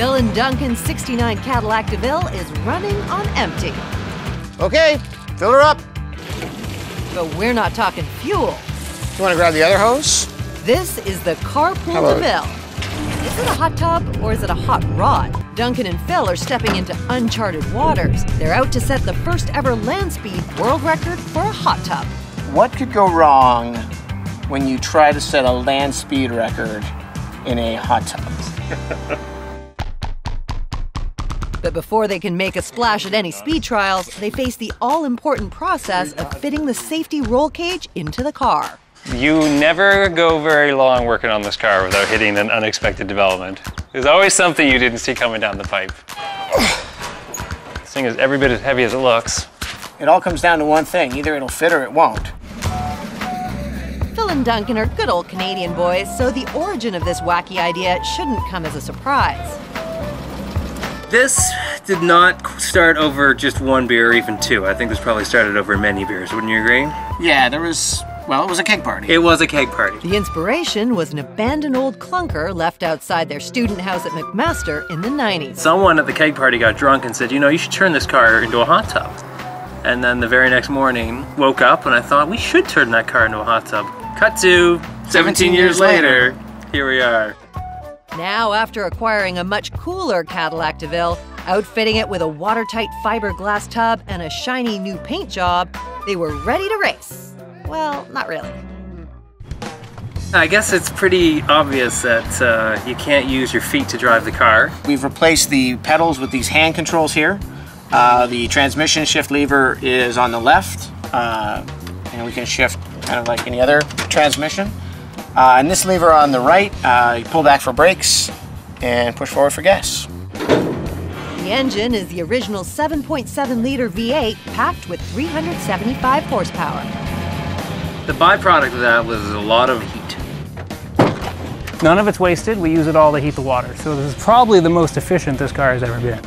Phil and Duncan's 69 Cadillac DeVille is running on empty. Okay, fill her up. But we're not talking fuel. You want to grab the other hose? This is the Carpool DeVille. Is it a hot tub or is it a hot rod? Duncan and Phil are stepping into uncharted waters. They're out to set the first ever land speed world record for a hot tub. What could go wrong when you try to set a land speed record in a hot tub? But before they can make a splash at any speed trials, they face the all-important process of fitting the safety roll cage into the car. You never go very long working on this car without hitting an unexpected development. There's always something you didn't see coming down the pipe. This thing is every bit as heavy as it looks. It all comes down to one thing. Either it'll fit or it won't. Phil and Duncan are good old Canadian boys, so the origin of this wacky idea shouldn't come as a surprise. This did not start over just one beer or even two. I think this probably started over many beers. Wouldn't you agree? Yeah, it was a keg party. It was a keg party. The inspiration was an abandoned old clunker left outside their student house at McMaster in the 90s. Someone at the keg party got drunk and said, you know, you should turn this car into a hot tub. And then the very next morning, woke up and I thought, we should turn that car into a hot tub. Cut to 17 years later, here we are. Now, after acquiring a much cooler Cadillac DeVille, outfitting it with a watertight fiberglass tub and a shiny new paint job, they were ready to race. Well, not really. I guess it's pretty obvious that you can't use your feet to drive the car. We've replaced the pedals with these hand controls here. The transmission shift lever is on the left, and we can shift kind of like any other transmission. And this lever on the right, you pull back for brakes and push forward for gas. The engine is the original 7.7-liter V8 packed with 375 horsepower. The byproduct of that was a lot of heat. None of it's wasted. We use it all to heat the water. So this is probably the most efficient this car has ever been.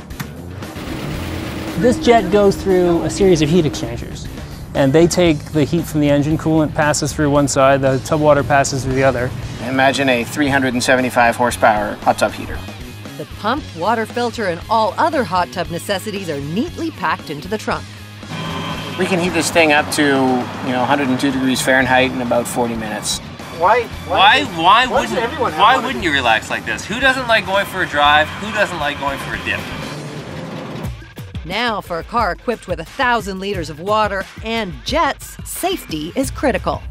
This jet goes through a series of heat exchangers. And they take the heat from the engine, coolant passes through one side, the tub water passes through the other. Imagine a 375 horsepower hot tub heater. The pump, water filter, and all other hot tub necessities are neatly packed into the trunk. We can heat this thing up to, 102 degrees Fahrenheit in about 40 minutes. Why wouldn't you relax like this? Who doesn't like going for a drive? Who doesn't like going for a dip? Now, for a car equipped with 1,000 liters of water and jets, safety is critical.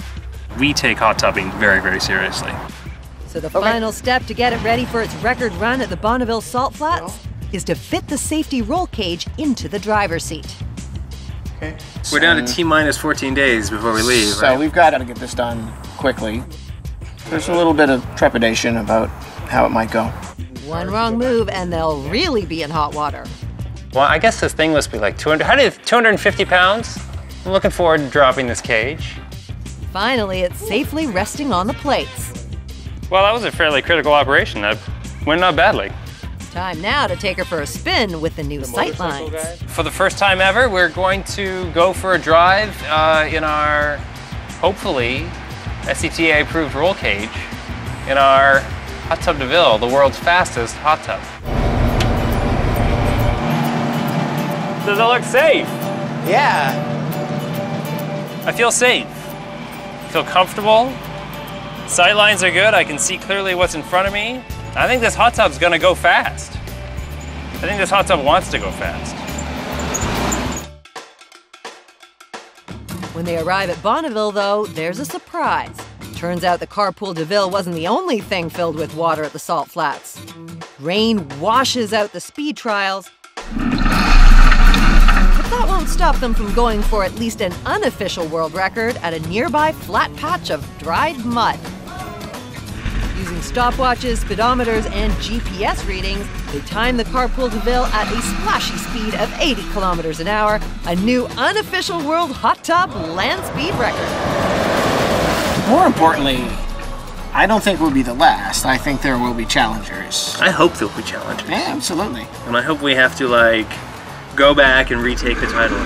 We take hot tubbing very, very seriously. So the final step to get it ready for its record run at the Bonneville Salt Flats is to fit the safety roll cage into the driver's seat. Okay. We're down to T-minus 14 days before we leave, So we've got to get this done quickly. There's a little bit of trepidation about how it might go. One wrong move and they'll really be in hot water. Well, I guess this thing must be like 250 pounds. I'm looking forward to dropping this cage. Finally, it's safely resting on the plates. Well, that was a fairly critical operation. That went not badly. Time now to take her for a spin with the new sightlines. For the first time ever, we're going to go for a drive in our, hopefully, SCTA-approved roll cage in our Hot Tub DeVille, the world's fastest hot tub. Does it look safe? Yeah. I feel safe. I feel comfortable. Sight lines are good. I can see clearly what's in front of me. I think this hot tub's gonna go fast. I think this hot tub wants to go fast. When they arrive at Bonneville, though, there's a surprise. Turns out the Carpool DeVille wasn't the only thing filled with water at the Salt Flats. Rain washes out the speed trials. That won't stop them from going for at least an unofficial world record at a nearby flat patch of dried mud. Using stopwatches, speedometers, and GPS readings, they time the Carpool DeVille at a splashy speed of 80 kilometers an hour, a new unofficial world hot tub land speed record. More importantly, I don't think we'll be the last. I think there will be challengers. I hope there'll be challengers. Yeah, absolutely. And I hope we have to, go back and retake the title.